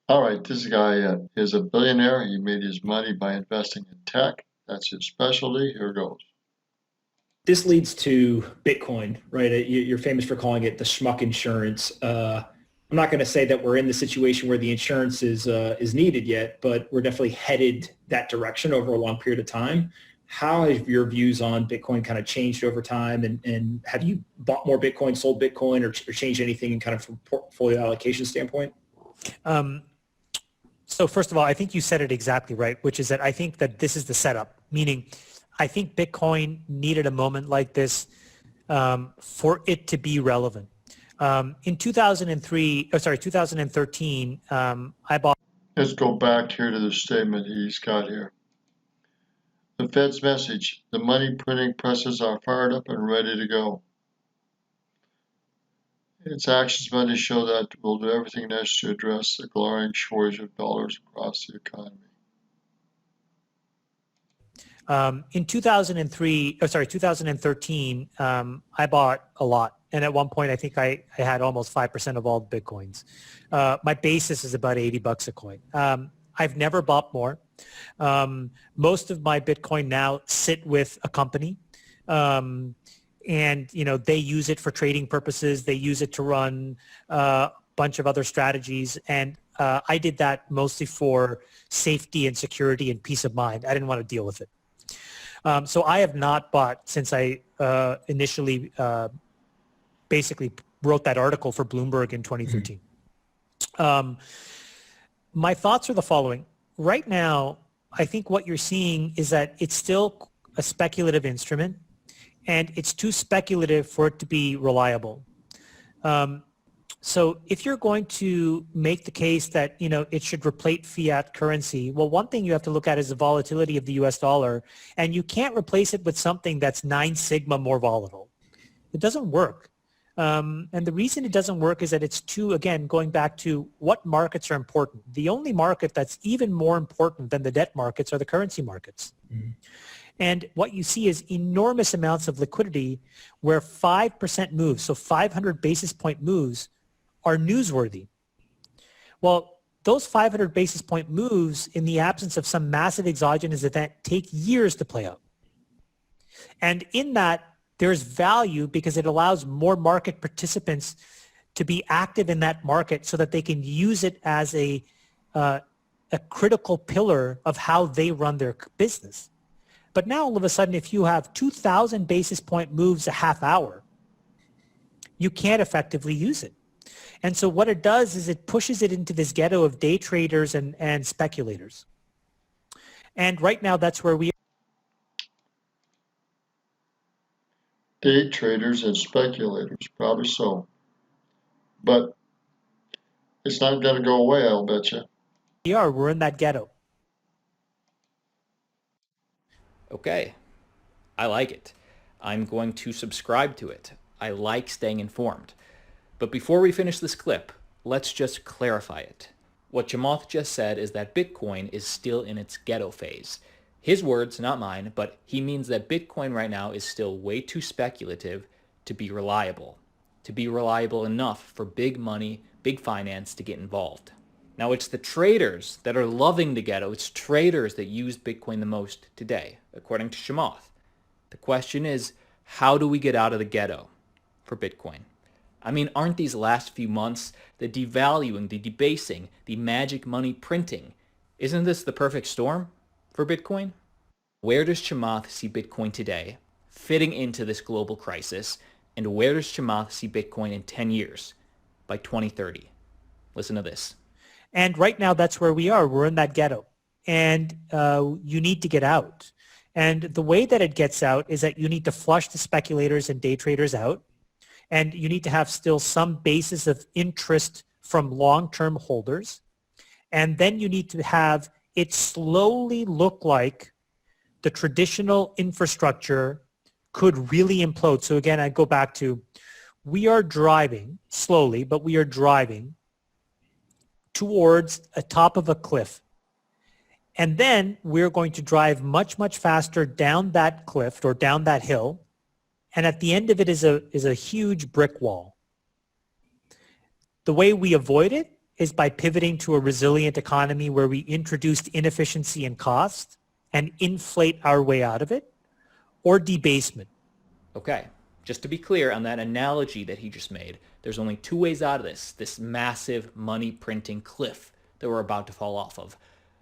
All right, this guy is a billionaire. He made his money by investing in tech. That's his specialty. Here goes. This leads to Bitcoin, right? You're famous for calling it the schmuck insurance. I'm not going to say that we're in the situation where the insurance is needed yet, but we're definitely headed that direction over a long period of time. How have your views on Bitcoin kind of changed over time, and have you bought more Bitcoin, sold Bitcoin, or changed anything in kind of from portfolio allocation standpoint? Um, so first of all, I think you said it exactly right, which is that I think that this is the setup, meaning I think Bitcoin needed a moment like this for it to be relevant. In 2013, I bought. Let's go back here to the statement he's got here. The Fed's message, the money printing presses are fired up and ready to go. Its actions Monday show that we'll do everything necessary to address the glaring shortage of dollars across the economy. In 2013, I bought a lot. And at one point, I think I had almost 5% of all the Bitcoins. My basis is about $80 a coin. I've never bought more. Most of my Bitcoin now sit with a company. And, they use it for trading purposes. They use it to run a bunch of other strategies. And I did that mostly for safety and security and peace of mind. I didn't want to deal with it. So I have not bought since I initially basically wrote that article for Bloomberg in 2013. My thoughts are the following. Right now, I think what you're seeing is that it's still a speculative instrument, and it's too speculative for it to be reliable. So if you're going to make the case that, it should replace fiat currency, well, one thing you have to look at is the volatility of the US dollar, and you can't replace it with something that's 9 sigma more volatile. It doesn't work. And the reason it doesn't work is that it's too, again, going back to what markets are important. The only market that's even more important than the debt markets are the currency markets. Mm-hmm. And what you see is enormous amounts of liquidity where 5% moves, so 500 basis point moves, are newsworthy. Well, those 500 basis point moves in the absence of some massive exogenous event take years to play out. And in that, there's value because it allows more market participants to be active in that market so that they can use it as a critical pillar of how they run their business. But now all of a sudden, if you have 2,000 basis point moves a half hour, you can't effectively use it. And so what it does is it pushes it into this ghetto of day traders and speculators. And right now, that's where we are. Day traders and speculators, probably so. But it's not going to go away, I'll bet you. We're in that ghetto. Okay, I like it. I'm going to subscribe to it. I like staying informed. But before we finish this clip, let's just clarify it. What Chamath just said is that Bitcoin is still in its ghetto phase. His words, not mine, but he means that Bitcoin right now is still way too speculative to be reliable enough for big money, big finance to get involved. Now, it's the traders that are loving the ghetto. It's traders that use Bitcoin the most today, according to Chamath. The question is, how do we get out of the ghetto for Bitcoin? I mean, aren't these last few months, the devaluing, the debasing, the magic money printing, isn't this the perfect storm for Bitcoin? Where does Chamath see Bitcoin today fitting into this global crisis? And where does Chamath see Bitcoin in 10 years, by 2030? Listen to this. And right now, that's where we are. We're in that ghetto. And you need to get out. And the way that it gets out is that you need to flush the speculators and day traders out. And you need to have still some basis of interest from long-term holders. And then you need to have it slowly look like the traditional infrastructure could really implode. So again, I go back to, we are driving slowly, but we are driving towards a top of a cliff. And then we're going to drive much, much faster down that cliff or down that hill. And at the end of it is a huge brick wall. The way we avoid it is by pivoting to a resilient economy where we introduced inefficiency and cost and inflate our way out of it, or debasement. Okay, just to be clear on that analogy that he just made, there's only two ways out of this massive money printing cliff that we're about to fall off of.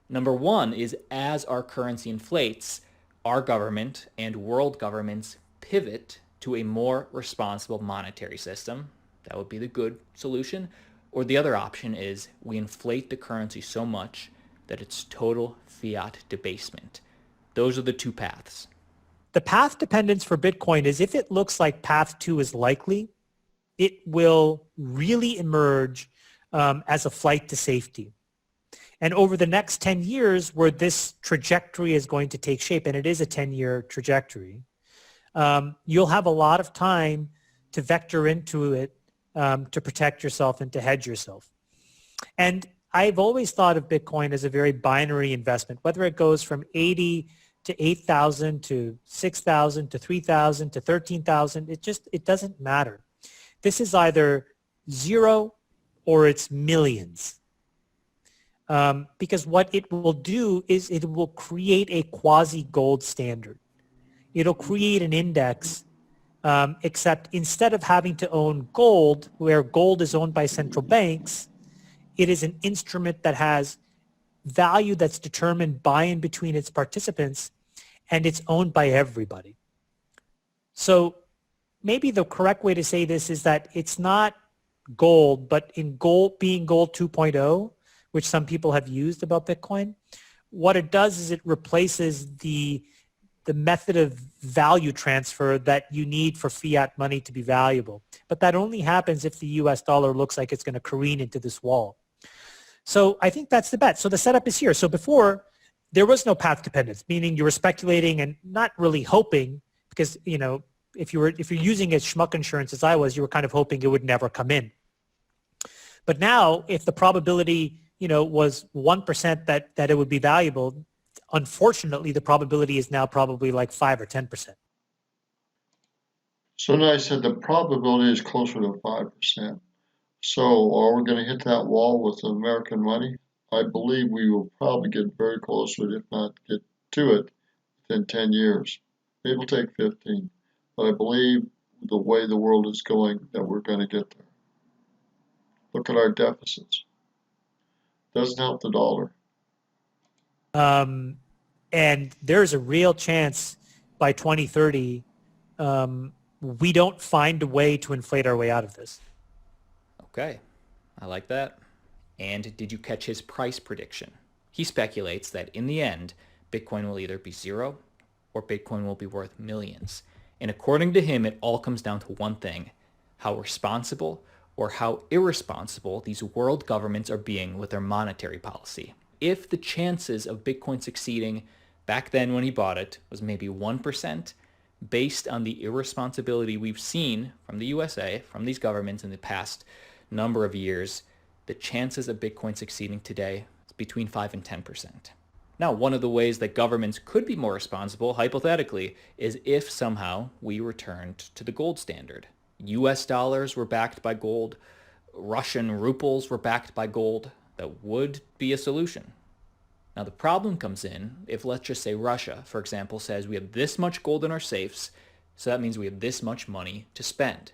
Number one is as our currency inflates, our government and world governments pivot to a more responsible monetary system. That would be the good solution. Or the other option is we inflate the currency so much that it's total fiat debasement. Those are the two paths. The path dependence for Bitcoin is if it looks like path 2 is likely, it will really emerge as a flight to safety. And over the next 10 years where this trajectory is going to take shape, and it is a 10-year trajectory, you'll have a lot of time to vector into it to protect yourself and to hedge yourself. And I've always thought of Bitcoin as a very binary investment, whether it goes from 80 to 8,000 to 6,000 to 3,000 to 13,000, it doesn't matter. This is either zero or it's millions. Because what it will do is it will create a quasi-gold standard. It'll create an index, except instead of having to own gold, where gold is owned by central banks, it is an instrument that has value that's determined by and between its participants, and it's owned by everybody. So maybe the correct way to say this is that it's not gold, but in gold being gold 2.0, which some people have used about Bitcoin, what it does is it replaces the method of value transfer that you need for fiat money to be valuable. But that only happens if the US dollar looks like it's going to careen into this wall. So I think that's the bet. So the setup is here. So before, there was no path dependence, meaning you were speculating and not really hoping, because if you're using it as schmuck insurance as I was, you were kind of hoping it would never come in. But now, if the probability was 1% that it would be valuable, unfortunately, the probability is now probably like 5 or 10%. So now I said the probability is closer to 5%. So are we going to hit that wall with American money? I believe we will probably get very close to it, if not get to it, within 10 years. Maybe it'll take 15. But I believe the way the world is going that we're going to get there. Look at our deficits. Doesn't help the dollar. And there's a real chance by 2030 we don't find a way to inflate our way out of this. Okay, I like that. And did you catch his price prediction? He speculates that in the end, Bitcoin will either be zero or Bitcoin will be worth millions. And according to him, it all comes down to one thing: how responsible or how irresponsible these world governments are being with their monetary policy. If the chances of Bitcoin succeeding back then when he bought it was maybe 1%, based on the irresponsibility we've seen from the USA, from these governments in the past number of years, the chances of Bitcoin succeeding today is between 5 and 10%. Now, one of the ways that governments could be more responsible, hypothetically, is if somehow we returned to the gold standard. US dollars were backed by gold, Russian rubles were backed by gold. That would be a solution. Now, the problem comes in if, let's just say, Russia, for example, says we have this much gold in our safes, so that means we have this much money to spend.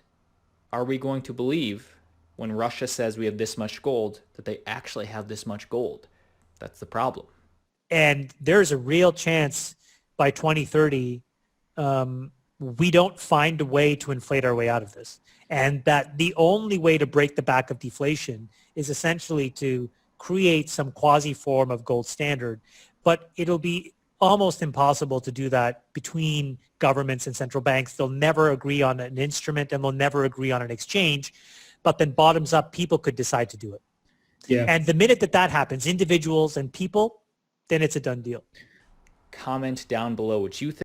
Are we going to believe when Russia says we have this much gold that they actually have this much gold? That's the problem. And there's a real chance by 2030 we don't find a way to inflate our way out of this. And that the only way to break the back of deflation is essentially to create some quasi form of gold standard. But it'll be almost impossible to do that between governments and central banks. They'll never agree on an instrument and they'll never agree on an exchange. But then bottoms up, people could decide to do it. Yeah. And the minute that happens, individuals and people, then it's a done deal. Comment down below what you think.